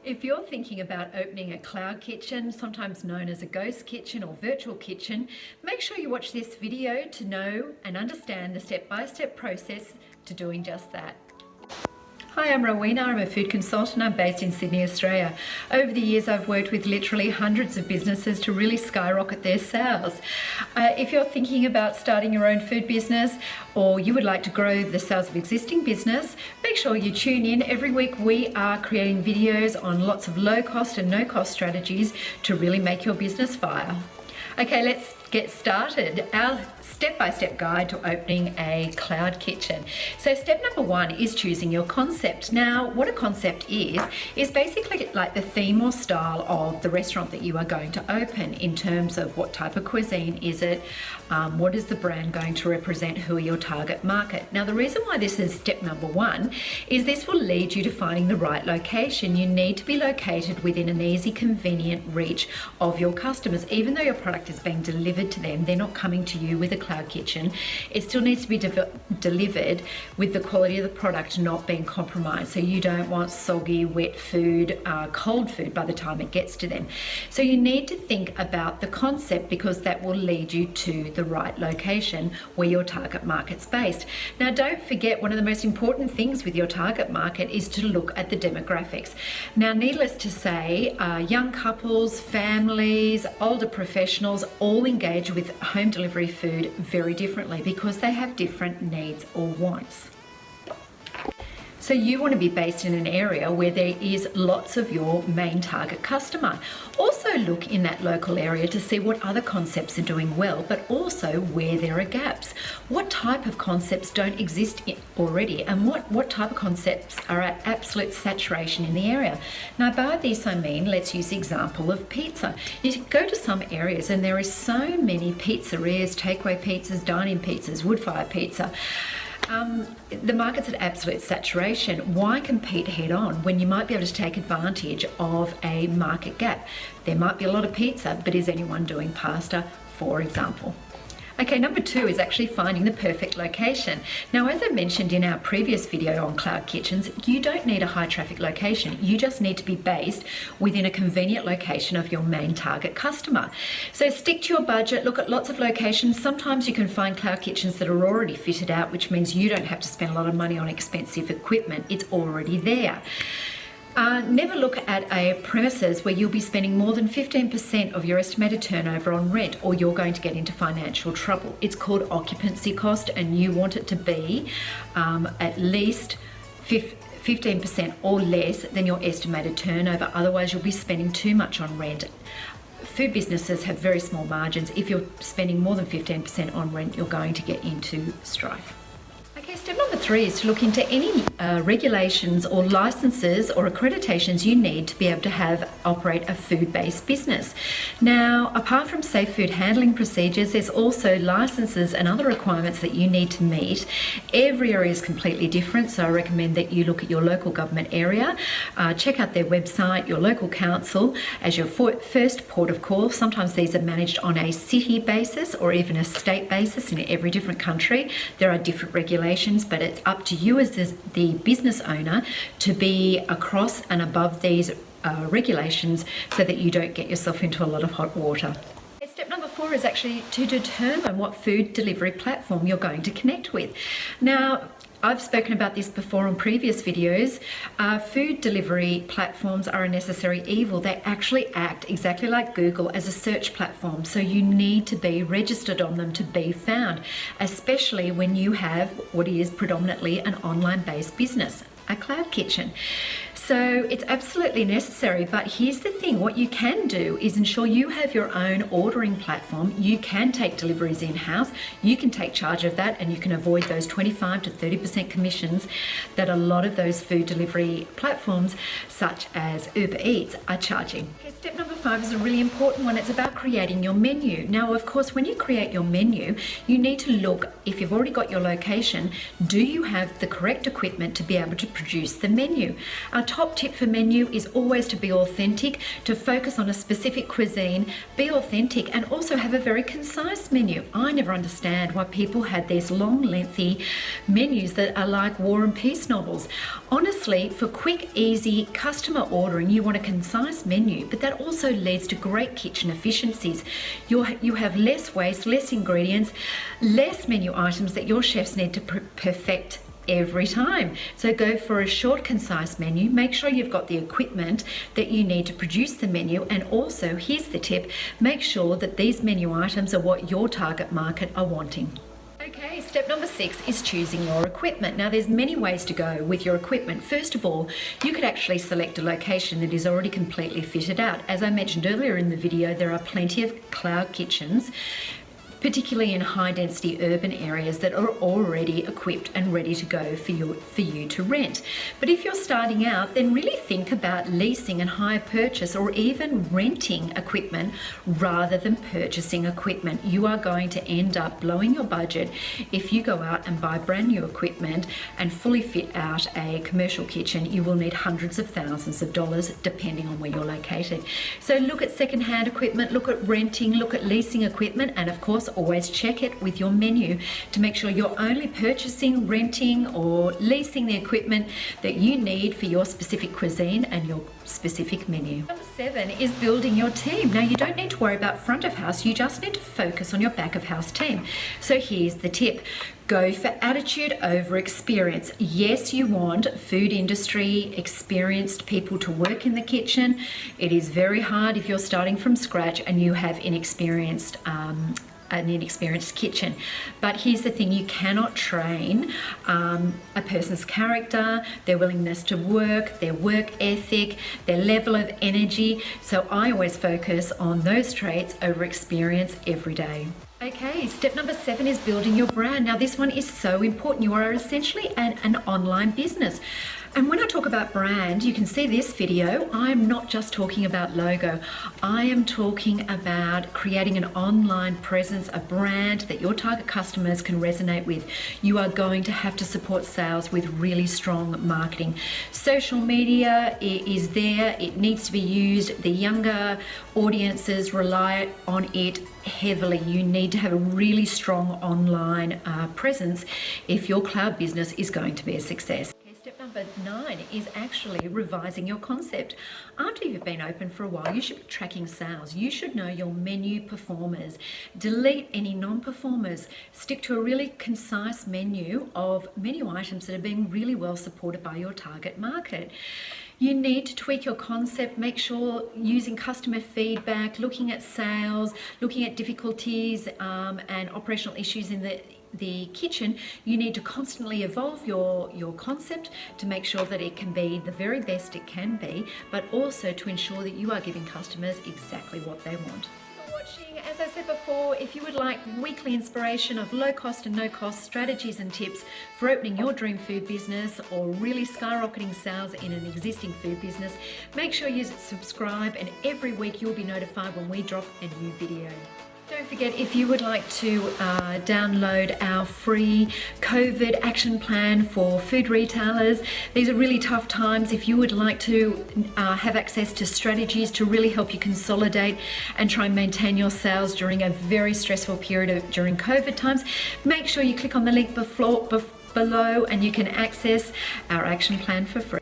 If you're thinking about opening a cloud kitchen, sometimes known as a ghost kitchen or virtual kitchen, make sure you watch this video to know and understand the step-by-step process to doing just that. Hi, I'm Rowena. I'm a food consultant. I'm based in Sydney, Australia. Over the years, I've worked with literally hundreds of businesses to really skyrocket their sales. If you're thinking about starting your own food business or you would like to grow the sales of existing business, make sure you tune in. Every week we are creating videos on lots of low cost and no cost strategies to really make your business fire. Okay, let's get started. Our step-by-step guide to opening a cloud kitchen. So step number one is choosing your concept. Now, what a concept is basically like the theme or style of the restaurant that you are going to open in terms of what type of cuisine is it, what is the brand going to represent, who are your target market. Now, the reason why this is step number one is this will lead you to finding the right location. You need to be located within an easy, convenient reach of your customers. Even though your product is being delivered to them, they're not coming to you with a cloud kitchen. It still needs to be delivered with the quality of the product not being compromised. So you don't want soggy, wet food, cold food by the time it gets to them. So you need to think about the concept because that will lead you to the right location where your target market's based. Now, don't forget, one of the most important things with your target market is to look at the demographics. Now, needless to say, young couples, families, older professionals all engage with home delivery food very differently because they have different needs or wants. So you want to be based in an area where there is lots of your main target customer. Also look in that local area to see what other concepts are doing well, but also where there are gaps. What type of concepts don't exist already and what type of concepts are at absolute saturation in the area. Now, by this I mean, let's use the example of pizza. You go to some areas and there are so many pizzerias, takeaway pizzas, dine-in pizzas, wood-fire pizza. The market's at absolute saturation. Why compete head on when you might be able to take advantage of a market gap? There might be a lot of pizza, but is anyone doing pasta, for example? Okay, number two is actually finding the perfect location. Now, as I mentioned in our previous video on cloud kitchens, you don't need a high traffic location. You just need to be based within a convenient location of your main target customer. So stick to your budget, look at lots of locations. Sometimes you can find cloud kitchens that are already fitted out, which means you don't have to spend a lot of money on expensive equipment. It's already there. Never look at a premises where you'll be spending more than 15% of your estimated turnover on rent, or you're going to get into financial trouble. It's called occupancy cost, and you want it to be at least 15% or less than your estimated turnover. Otherwise, you'll be spending too much on rent. Food businesses have very small margins. If you're spending more than 15% on rent, you're going to get into strife. Okay, step number three is to look into any regulations or licenses or accreditations you need to be able to operate a food-based business. Now, apart from safe food handling procedures, there's also licenses and other requirements that you need to meet. Every area is completely different, so I recommend that you look at your local government area, check out their website, your local council as your first port of call. Sometimes these are managed on a city basis or even a state basis in every different country. There are different regulations, but it's up to you as the business owner to be across and above these regulations so that you don't get yourself into a lot of hot water. Step number four is actually to determine what food delivery platform you're going to connect with. Now, I've spoken about this before on previous videos. Food delivery platforms are a necessary evil. They actually act exactly like Google as a search platform. So you need to be registered on them to be found, especially when you have what is predominantly an online-based business, a cloud kitchen. So it's absolutely necessary, but here's the thing, what you can do is ensure you have your own ordering platform. You can take deliveries in-house, you can take charge of that, and you can avoid those 25 to 30% commissions that a lot of those food delivery platforms, such as Uber Eats, are charging. Okay, step number five is a really important one. It's about creating your menu. Now, of course, when you create your menu, you need to look, if you've already got your location, do you have the correct equipment to be able to produce the menu? Our top tip for menu is always to be authentic, to focus on a specific cuisine, be authentic, and also have a very concise menu. I never understand why people had these long, lengthy menus that are like War and Peace novels. Honestly, for quick, easy customer ordering, you want a concise menu, but that also leads to great kitchen efficiencies. You have less waste, less ingredients, less menu items that your chefs need to perfect every time. So go for a short, concise menu. Make sure you've got the equipment that you need to produce the menu, and also, here's the tip, make sure that these menu items are what your target market are wanting. Okay, step number 6 is choosing your equipment. Now, there's many ways to go with your equipment. First of all, you could actually select a location that is already completely fitted out. As I mentioned earlier in the video, there are plenty of cloud kitchens, particularly in high density urban areas, that are already equipped and ready to go for you to rent. But if you're starting out, then really think about leasing and hire purchase, or even renting equipment rather than purchasing equipment. You are going to end up blowing your budget if you go out and buy brand new equipment and fully fit out a commercial kitchen. You will need hundreds of thousands of dollars depending on where you're located. So look at secondhand equipment, look at renting, look at leasing equipment, and of course always check it with your menu to make sure you're only purchasing, renting, or leasing the equipment that you need for your specific cuisine and your specific menu. Number 7 is building your team. Now, you don't need to worry about front of house, you just need to focus on your back of house team. So here's the tip. Go for attitude over experience. Yes, you want food industry experienced people to work in the kitchen. It is very hard if you're starting from scratch and you have an inexperienced kitchen. But here's the thing, you cannot train a person's character, their willingness to work, their work ethic, their level of energy. So I always focus on those traits over experience every day. Okay, step number 7 is building your brand. Now, this one is so important. You are essentially an online business. And when I talk about brand, you can see this video, I'm not just talking about logo. I am talking about creating an online presence, a brand that your target customers can resonate with. You are going to have to support sales with really strong marketing. Social media is there, it needs to be used. The younger audiences rely on it heavily. You need to have a really strong online presence if your cloud business is going to be a success. Step number 9 is actually revising your concept. After you've been open for a while, you should be tracking sales. You should know your menu performers. Delete any non-performers. Stick to a really concise menu of menu items that are being really well supported by your target market. You need to tweak your concept, make sure using customer feedback, looking at sales, looking at difficulties and operational issues in the kitchen. You need to constantly evolve your concept to make sure that it can be the very best it can be, but also to ensure that you are giving customers exactly what they want. As I said before, if you would like weekly inspiration of low cost and no cost strategies and tips for opening your dream food business or really skyrocketing sales in an existing food business, make sure you subscribe, and every week you'll be notified when we drop a new video. Don't forget, if you would like to download our free COVID action plan for food retailers, these are really tough times. If you would like to have access to strategies to really help you consolidate and try and maintain your sales during a very stressful period during COVID times, make sure you click on the link below and you can access our action plan for free.